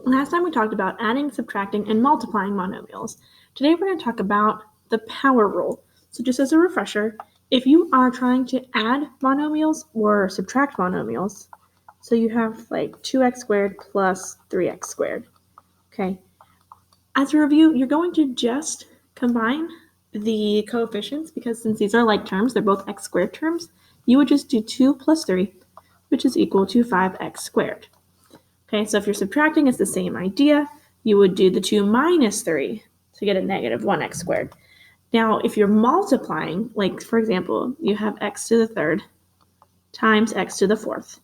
Last time we talked about adding, subtracting, and multiplying monomials. Today we're going to talk about the power rule. So just as a refresher, if you are trying to add monomials or subtract monomials, so you have like 2x squared plus 3x squared, okay? As a review, you're going to just combine the coefficients because since these are like terms, they're both x squared terms, you would just do 2 plus 3, which is equal to 5x squared. Okay, so if you're subtracting, it's the same idea. You would do the 2 minus 3 to get a negative 1x squared. Now, if you're multiplying, like for example, you have x to the third times x to the fourth.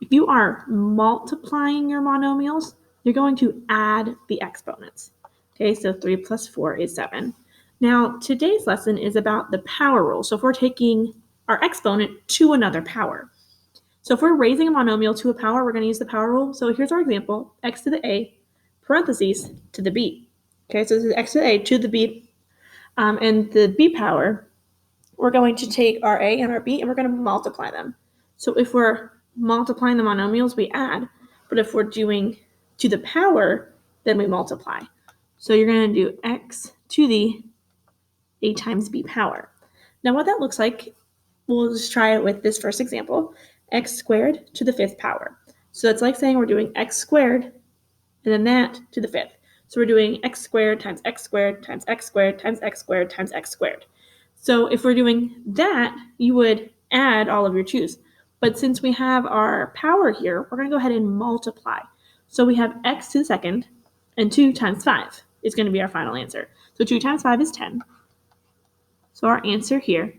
If you are multiplying your monomials, you're going to add the exponents. Okay, so 3 plus 4 is 7. Now, today's lesson is about the power rule. So if we're taking our exponent to another power. So if we're raising a monomial to a power, we're going to use the power rule. So here's our example, x to the a, parentheses, to the b. Okay, so this is x to the a to the b, and the b power, we're going to take our a and our b, and we're going to multiply them. So if we're multiplying the monomials, we add. But if we're doing to the power, then we multiply. So you're going to do x to the a times b power. Now what that looks like, we'll just try it with this first example, x squared to the fifth power. So it's like saying we're doing x squared and then that to the fifth. So we're doing x squared times x squared times x squared times x squared times x squared. So if we're doing that, you would add all of your 2's. But since we have our power here, we're going to go ahead and multiply. So we have x to the second, and 2 times 5 is going to be our final answer. So 2 times 5 is 10. So our answer here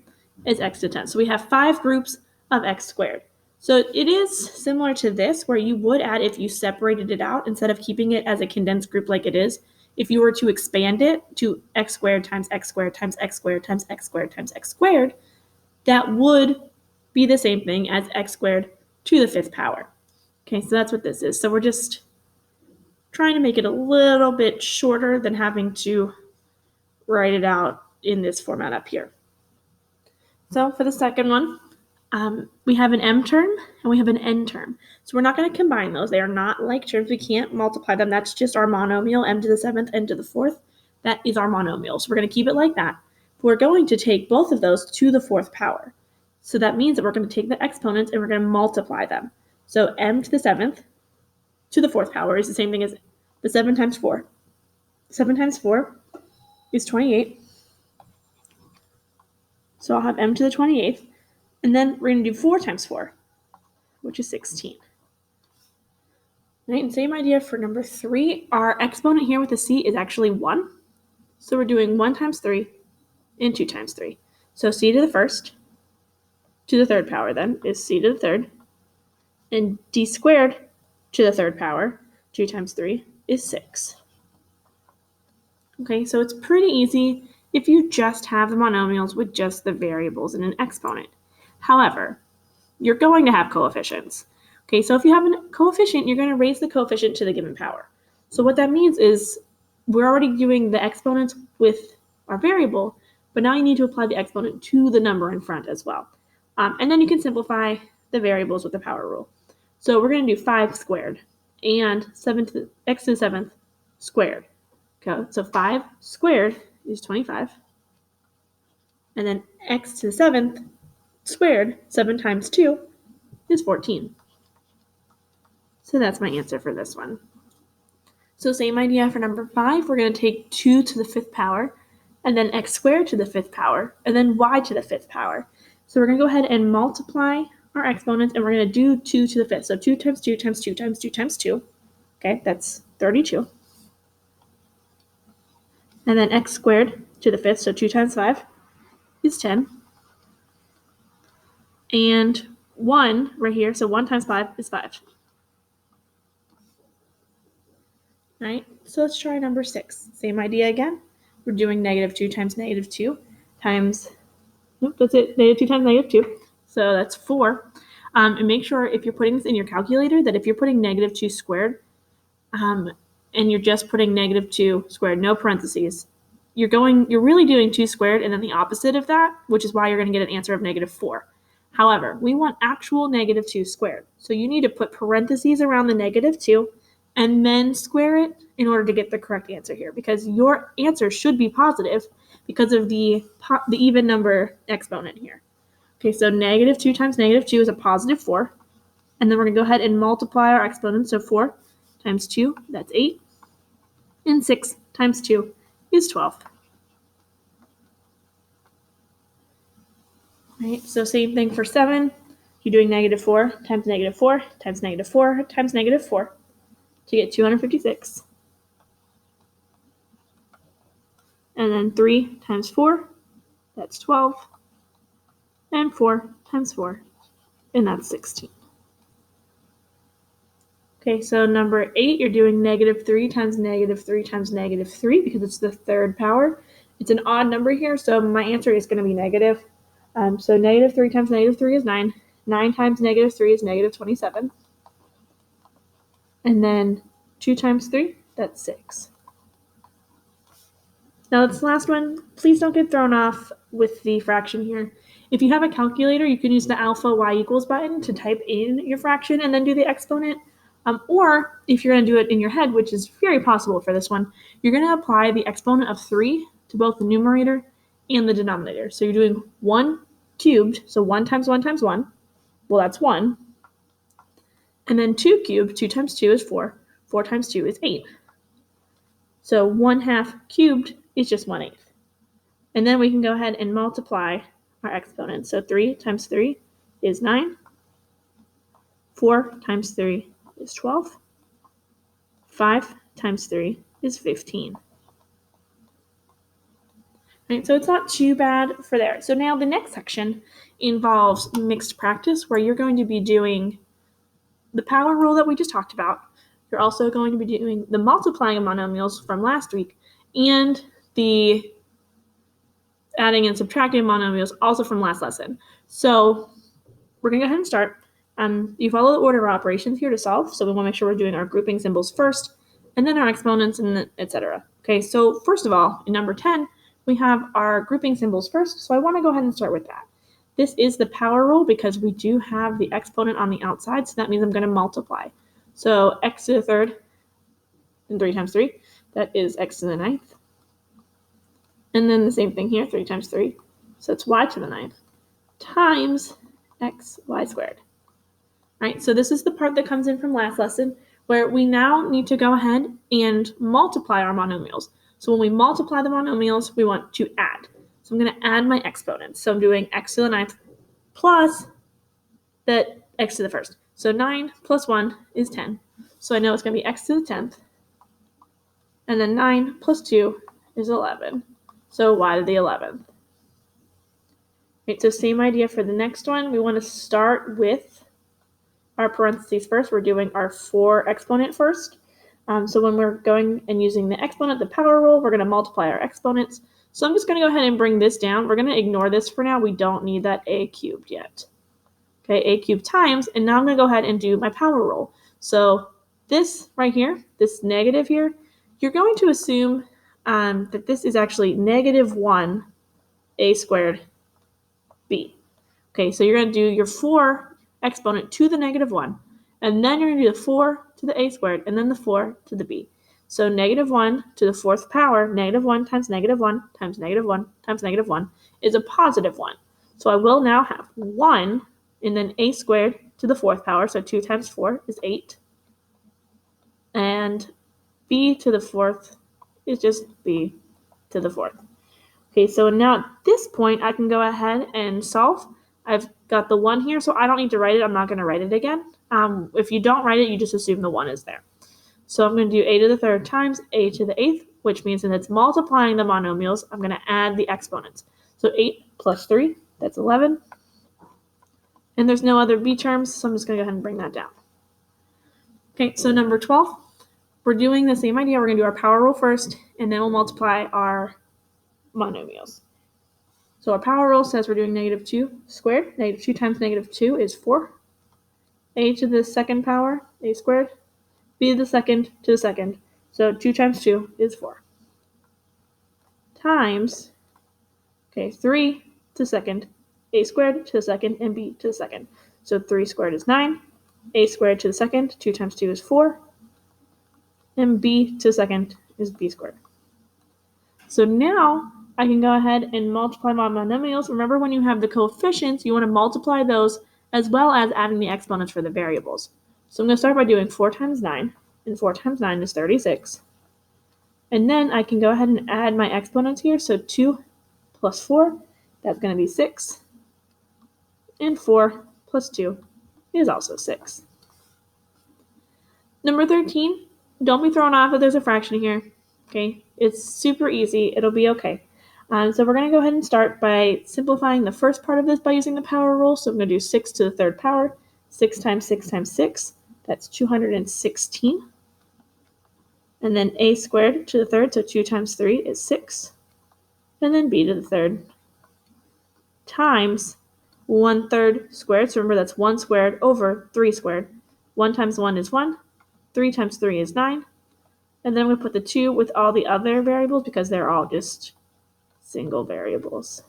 is x to 10. So we have 5 groups of x squared. So it is similar to this, where you would add if you separated it out instead of keeping it as a condensed group like it is. If you were to expand it to x squared times x squared times x squared times x squared times x squared, that would be the same thing as x squared to the fifth power. Okay, so that's what this is. So we're just trying to make it a little bit shorter than having to write it out in this format up here. So for the second one, we have an m term and we have an n term. So we're not going to combine those. They are not like terms. We can't multiply them. That's just our monomial, m to the seventh, n to the fourth. That is our monomial. So we're going to keep it like that. But we're going to take both of those to the fourth power. So that means that we're going to take the exponents and we're going to multiply them. So m to the seventh to the fourth power is the same thing as the 7 times 4. 7 times 4 is 28. So I'll have m to the 28th. And then we're going to do 4 times 4, which is 16. Right, and same idea for number 3. Our exponent here with the c is actually 1. So we're doing 1 times 3 and 2 times 3. So c to the first to the third power then is c to the third. And d squared to the third power, 2 times 3, is 6. Okay, so it's pretty easy if you just have the monomials with just the variables and an exponent. However, you're going to have coefficients. Okay, so if you have a coefficient, you're going to raise the coefficient to the given power. So what that means is we're already doing the exponents with our variable, but now you need to apply the exponent to the number in front as well. And then you can simplify the variables with the power rule. So we're going to do 5 squared and x to the 7th squared. Okay, so 5 squared is 25. And then x to the 7th squared, 7 times 2, is 14. So that's my answer for this one. So same idea for number 5. We're going to take 2 to the 5th power, and then x squared to the 5th power, and then y to the 5th power. So we're going to go ahead and multiply our exponents, and we're going to do 2 to the 5th. So 2 times 2 times 2 times 2 times 2. Okay, that's 32. And then x squared to the 5th, so 2 times 5 is 10. And 1 right here, so 1 times 5 is 5. Right, so let's try number 6. Same idea again. We're doing negative 2 times negative 2 times, nope, that's it, negative 2 times negative 2. So that's 4. And make sure if you're putting this in your calculator that if you're putting negative 2 squared, and you're just putting negative 2 squared, no parentheses, you're really doing 2 squared and then the opposite of that, which is why you're going to get an answer of negative 4. However, we want actual negative 2 squared. So you need to put parentheses around the negative 2 and then square it in order to get the correct answer here, because your answer should be positive because of the even number exponent here. Okay, so negative 2 times negative 2 is a positive 4. And then we're going to go ahead and multiply our exponents. So 4 times 2, that's 8. And 6 times 2 is 12. Right, so same thing for 7. You're doing negative 4 times negative 4 times negative 4 times negative 4 to get 256. And then 3 times 4, that's 12. And 4 times 4, and that's 16. Okay, so number 8, you're doing negative 3 times negative 3 times negative 3 because it's the third power. It's an odd number here, so my answer is going to be negative. So negative 3 times negative 3 is 9. 9 times negative 3 is negative 27. And then 2 times 3, that's 6. Now this last one, please don't get thrown off with the fraction here. If you have a calculator, you can use the alpha y equals button to type in your fraction and then do the exponent. Or if you're going to do it in your head, which is very possible for this one, you're going to apply the exponent of 3 to both the numerator and the denominator. So you're doing 1 cubed, so 1 times 1 times 1. Well, that's 1. And then 2 cubed, 2 times 2 is 4. 4 times 2 is 8. So 1/2 cubed is just 1/8. And then we can go ahead and multiply our exponents. So 3 times 3 is 9. 4 times 3 is 12. 5 times 3 is 15. Right, so it's not too bad for there. So now the next section involves mixed practice, where you're going to be doing the power rule that we just talked about. You're also going to be doing the multiplying of monomials from last week and the adding and subtracting monomials also from last lesson. So we're going to go ahead and start. You follow the order of operations here to solve. So we want to make sure we're doing our grouping symbols first, and then our exponents, and etc. Okay, so first of all, in number 10, we have our grouping symbols first. So I want to go ahead and start with that. This is the power rule because we do have the exponent on the outside, so that means I'm going to multiply. So x to the third and 3 times 3, that is x to the ninth. And then the same thing here, 3 times 3, so it's y to the ninth, times x y squared. All right, so this is the part that comes in from last lesson, where we now need to go ahead and multiply our monomials. So when we multiply the monomials, we want to add. So I'm going to add my exponents. So I'm doing x to the ninth plus that x to the first. So 9 plus 1 is 10. So I know it's going to be x to the 10th. And then 9 plus 2 is 11. So y to the 11th. Right, so same idea for the next one. We want to start with our parentheses first. We're doing our 4 exponent first. So when we're going and using the exponent, the power rule, we're going to multiply our exponents. So I'm just going to go ahead and bring this down. We're going to ignore this for now. We don't need that a cubed yet. Okay, a cubed times, and now I'm going to go ahead and do my power rule. So this right here, this negative here, you're going to assume that this is actually negative 1 a squared b. Okay, so you're going to do your 4 exponent to the negative 1, and then you're going to do the 4 to the a squared, and then the 4 to the b. So negative 1 to the 4th power, negative 1 times negative 1 times negative 1 times negative 1 is a positive 1. So I will now have 1, and then a squared to the 4th power, so 2 times 4 is 8. And b to the 4th is just b to the 4th. Okay, so now at this point, I can go ahead and solve. I've got the 1 here, so I don't need to write it. I'm not going to write it again. If you don't write it, you just assume the 1 is there. So I'm going to do a to the 3rd times a to the 8th, which means that it's multiplying the monomials. I'm going to add the exponents. So 8 plus 3, that's 11. And there's no other b terms, so I'm just going to go ahead and bring that down. Okay, so number 12, we're doing the same idea. We're going to do our power rule first, and then we'll multiply our monomials. So our power rule says we're doing negative 2 squared. Negative 2 times negative 2 is 4. A to the 2nd power, a squared. B to the 2nd to the 2nd. So 2 times 2 is 4. Times, 3 to the 2nd, a squared to the 2nd, and b to the 2nd. So 3 squared is 9. A squared to the 2nd, 2 times 2 is 4. and b to the second is b squared. So now I can go ahead and multiply my monomials. Remember, when you have the coefficients, you want to multiply those as well as adding the exponents for the variables. So I'm going to start by doing 4 times 9, and 4 times 9 is 36. And then I can go ahead and add my exponents here. So 2 plus 4, that's going to be 6. And 4 plus 2 is also 6. Number 13, don't be thrown off if there's a fraction here. Okay, it's super easy. It'll be okay. So we're going to go ahead and start by simplifying the first part of this by using the power rule. So I'm going to do 6 to the third power. 6 times 6 times 6, that's 216. And then a squared to the third, so 2 times 3 is 6. And then b to the third times 1/3 squared. So remember, that's 1 squared over 3 squared. 1 times 1 is 1. 3 times 3 is 9. And then we put the 2 with all the other variables because they're all just single variables.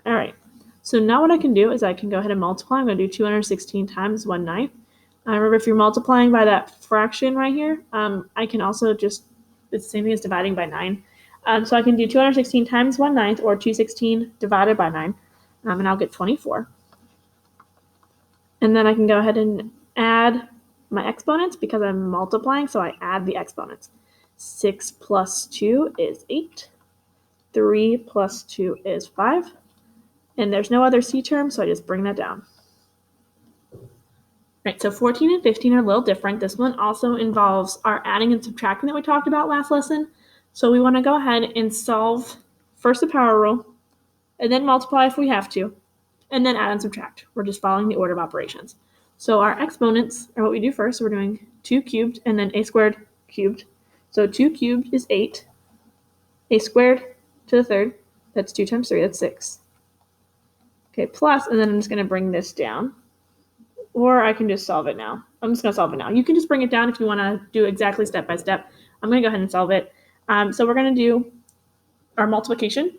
All right, so now what I can do is I can go ahead and multiply. I'm going to do 216 times 1/9. Remember, if you're multiplying by that fraction right here, I can also just, it's the same thing as dividing by 9. So I can do 216 times 1/9 or 216 divided by 9, and I'll get 24. And then I can go ahead and add my exponents because I'm multiplying, so I add the exponents. 6 plus 2 is 8. 3 plus 2 is 5. And there's no other c term, so I just bring that down. Right, so 14 and 15 are a little different. This one also involves our adding and subtracting that we talked about last lesson. So we want to go ahead and solve first the power rule, and then multiply if we have to, and then add and subtract. We're just following the order of operations. So our exponents are what we do first. We're doing 2 cubed and then a squared cubed. So 2 cubed is 8. A squared to the third, that's 2 times 3, that's 6. Okay, plus, and then I'm just going to bring this down. Or I can just solve it now. I'm just going to solve it now. You can just bring it down if you want to do exactly step by step. I'm going to go ahead and solve it. So we're going to do our multiplication.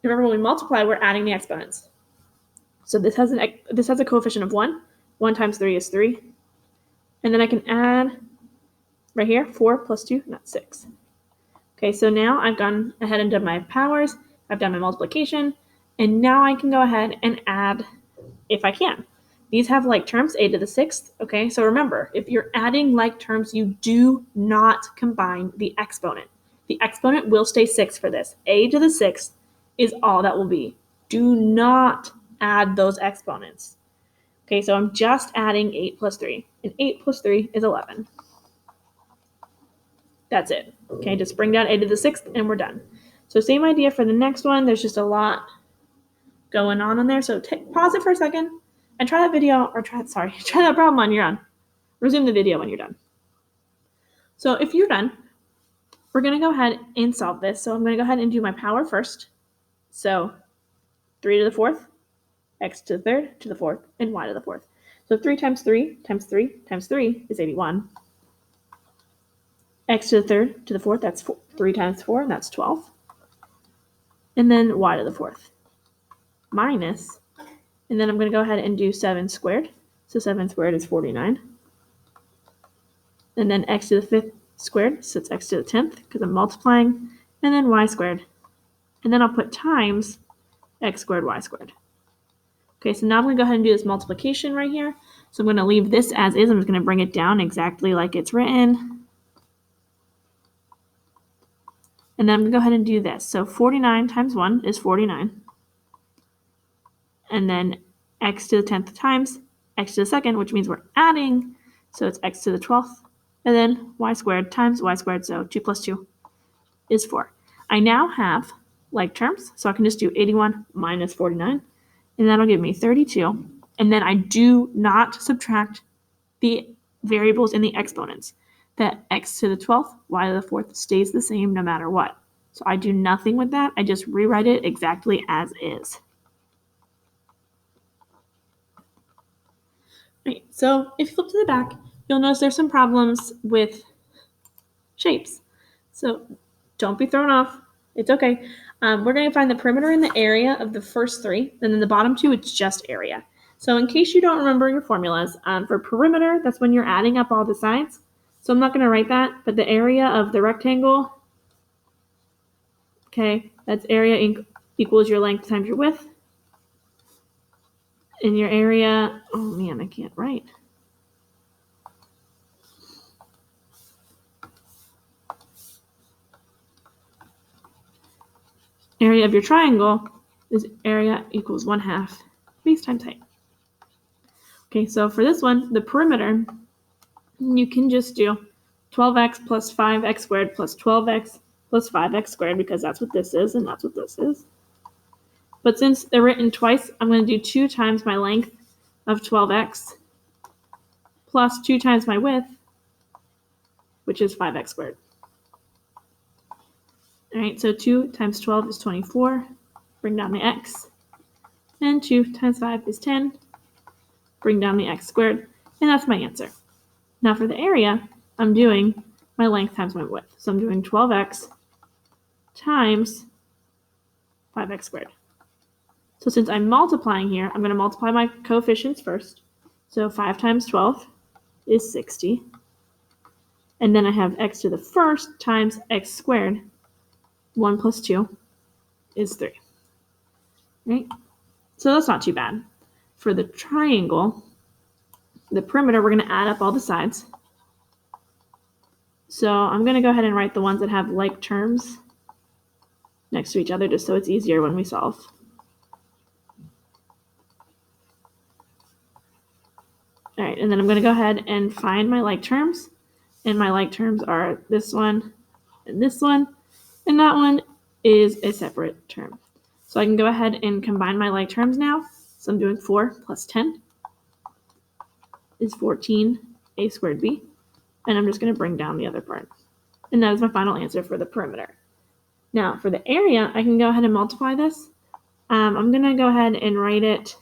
Remember, when we multiply, we're adding the exponents. So this has a coefficient of 1. 1 times 3 is 3. And then I can add right here, 4 plus 2, that's 6. Okay, so now I've gone ahead and done my powers. I've done my multiplication. And now I can go ahead and add if I can. These have like terms, a to the 6th. Okay, so remember, if you're adding like terms, you do not combine the exponent. The exponent will stay 6 for this. A to the 6th is all that will be. Do not add those exponents. Okay, so I'm just adding 8 plus 3. And 8 plus 3 is 11. That's it. Okay, just bring down a to the 6th and we're done. So same idea for the next one. There's just a lot going on there. So pause it for a second and try that video, or try that problem when you're done. Resume the video when you're done. So if you're done, we're going to go ahead and solve this. So I'm going to go ahead and do my power first. So 3 to the 4th, x to the 3rd, to the 4th, and y to the 4th. So 3 times 3 times 3 times 3 is 81. X to the 3rd, to the 4th, that's 3 times 4, and that's 12. And then y to the 4th, minus, and then I'm going to go ahead and do 7 squared. So 7 squared is 49. And then x to the 5th squared, so it's x to the 10th, because I'm multiplying, and then y squared. And then I'll put times x squared, y squared. Okay, so now I'm going to go ahead and do this multiplication right here. So I'm going to leave this as is. I'm just going to bring it down exactly like it's written. And then I'm going to go ahead and do this. So 49 times 1 is 49. And then x to the 10th times x to the 2nd, which means we're adding. So it's x to the 12th. And then y squared times y squared. So 2 plus 2 is 4. I now have like terms. So I can just do 81 minus 49. And that'll give me 32. And then I do not subtract the variables in the exponents. That x to the 12th, y to the 4th stays the same no matter what. So I do nothing with that. I just rewrite it exactly as is. Right, so if you flip to the back, you'll notice there's some problems with shapes. So don't be thrown off. It's okay. We're going to find the perimeter and the area of the first 3. And then the bottom 2, it's just area. So in case you don't remember your formulas, for perimeter, that's when you're adding up all the sides. So I'm not going to write that, but the area of the rectangle, okay, that's area equals your length times your width. And your area, oh man, I can't write. Area of your triangle is area equals 1/2 base times height. Okay, so for this one, the perimeter, you can just do 12x plus 5x squared plus 12x plus 5x squared, because that's what this is and that's what this is. But since they're written twice, I'm going to do 2 times my length of 12x plus 2 times my width, which is 5x squared. All right, so 2 times 12 is 24. Bring down the x. And 2 times 5 is 10. Bring down the x squared. And that's my answer. Now for the area, I'm doing my length times my width. So I'm doing 12x times 5x squared. So since I'm multiplying here, I'm going to multiply my coefficients first. So 5 times 12 is 60. And then I have x to the first times x squared. 1 plus 2 is 3. Right? So that's not too bad. For the triangle, the perimeter, we're going to add up all the sides. So I'm going to go ahead and write the ones that have like terms next to each other, just so it's easier when we solve. All right, and then I'm going to go ahead and find my like terms. And my like terms are this one and this one. And that one is a separate term. So I can go ahead and combine my like terms now. So I'm doing 4 plus 10 is 14a squared b. And I'm just going to bring down the other part. And that is my final answer for the perimeter. Now, for the area, I can go ahead and multiply this. I'm going to go ahead and write it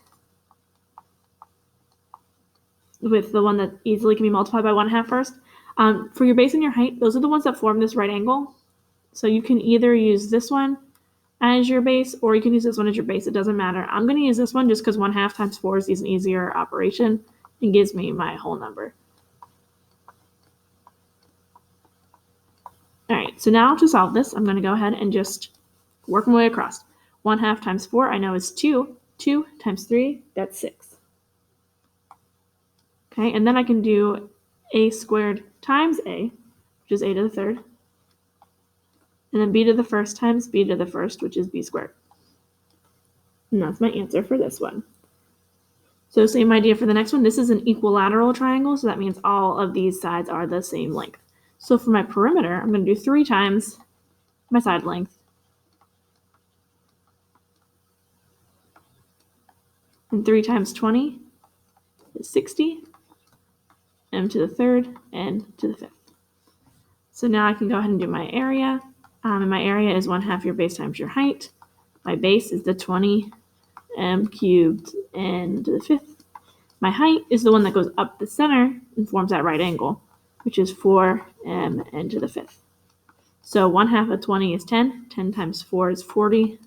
with the one that easily can be multiplied by 1/2 first. For your base and your height, those are the ones that form this right angle. So you can either use this one as your base, or you can use this one as your base. It doesn't matter. I'm going to use this one just because 1/2 times 4 is an easier operation and gives me my whole number. All right, so now to solve this, I'm going to go ahead and just work my way across. 1/2 times 4, I know is 2. 2 times 3, that's 6. Okay, and then I can do a squared times a, which is a to the third. And then b to the first times b to the first, which is b squared. And that's my answer for this one. So same idea for the next one. This is an equilateral triangle, so that means all of these sides are the same length. So for my perimeter, I'm going to do 3 times my side length. And 3 times 20 is 60. M to the third, n to the fifth. So now I can go ahead and do my area. And my area is 1/2 your base times your height. My base is the 20 m cubed n to the fifth. My height is the one that goes up the center and forms that right angle, which is 4 m n to the fifth. So 1/2 of 20 is 10. 10 times 4 is 40.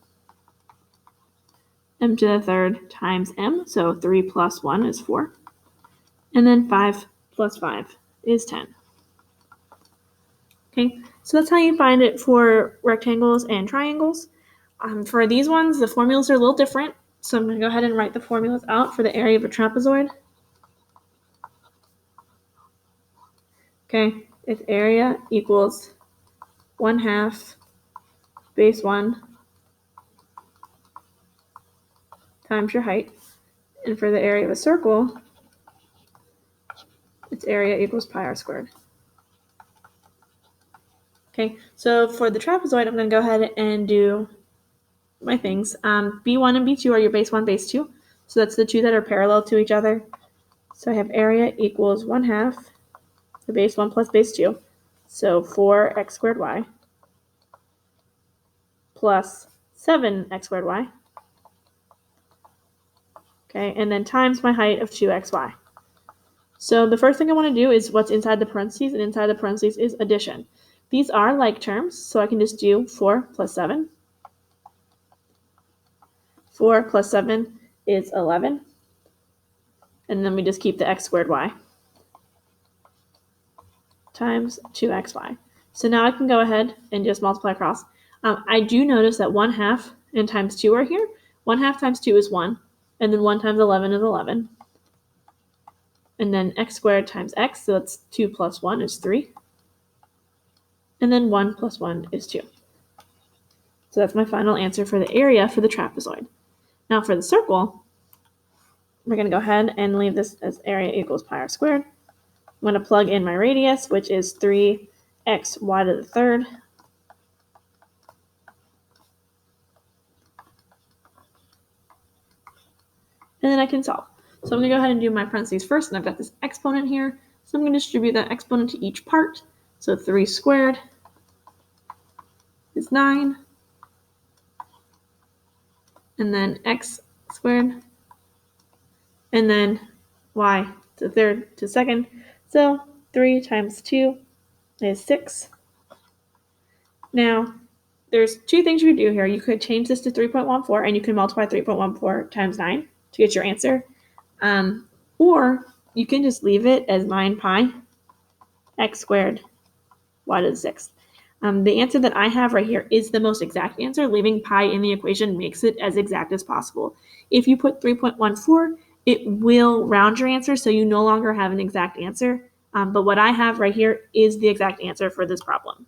M to the third times m, so 3 plus 1 is 4. And then 5 plus 5 is 10. Okay, so that's how you find it for rectangles and triangles. For these ones, the formulas are a little different. So I'm going to go ahead and write the formulas out for the area of a trapezoid. Okay, its area equals 1/2 base 1 times your height. And for the area of a circle, its area equals pi r squared. Okay, so for the trapezoid, I'm going to go ahead and do my things. B1 and B2 are your base 1, base 2. So that's the two that are parallel to each other. So I have area equals 1/2 the base 1 plus base 2. So 4x squared y plus 7x squared y. Okay, and then times my height of 2xy. So the first thing I want to do is what's inside the parentheses, and inside the parentheses is addition. These are like terms, so I can just do 4 plus 7. 4 plus 7 is 11. And then we just keep the x squared y times 2xy. So now I can go ahead and just multiply across. I do notice that 1/2 and times 2 are here. 1/2 times 2 is 1, and then 1 times 11 is 11. And then x squared times x, so that's 2 plus 1 is 3. And then 1 plus 1 is 2. So that's my final answer for the area for the trapezoid. Now for the circle, we're going to go ahead and leave this as area equals pi r squared. I'm going to plug in my radius, which is 3x y to the third. And then I can solve. So I'm going to go ahead and do my parentheses first, and I've got this exponent here. So I'm going to distribute that exponent to each part. So 3 squared is 9. And then x squared. And then y to third to second. So 3 times 2 is 6. Now, there's two things you could do here. You could change this to 3.14, and you can multiply 3.14 times 9 to get your answer. Or you can just leave it as 9 pi x squared y to the 6th. The answer that I have right here is the most exact answer. Leaving pi in the equation makes it as exact as possible. If you put 3.14, it will round your answer, so you no longer have an exact answer. But what I have right here is the exact answer for this problem.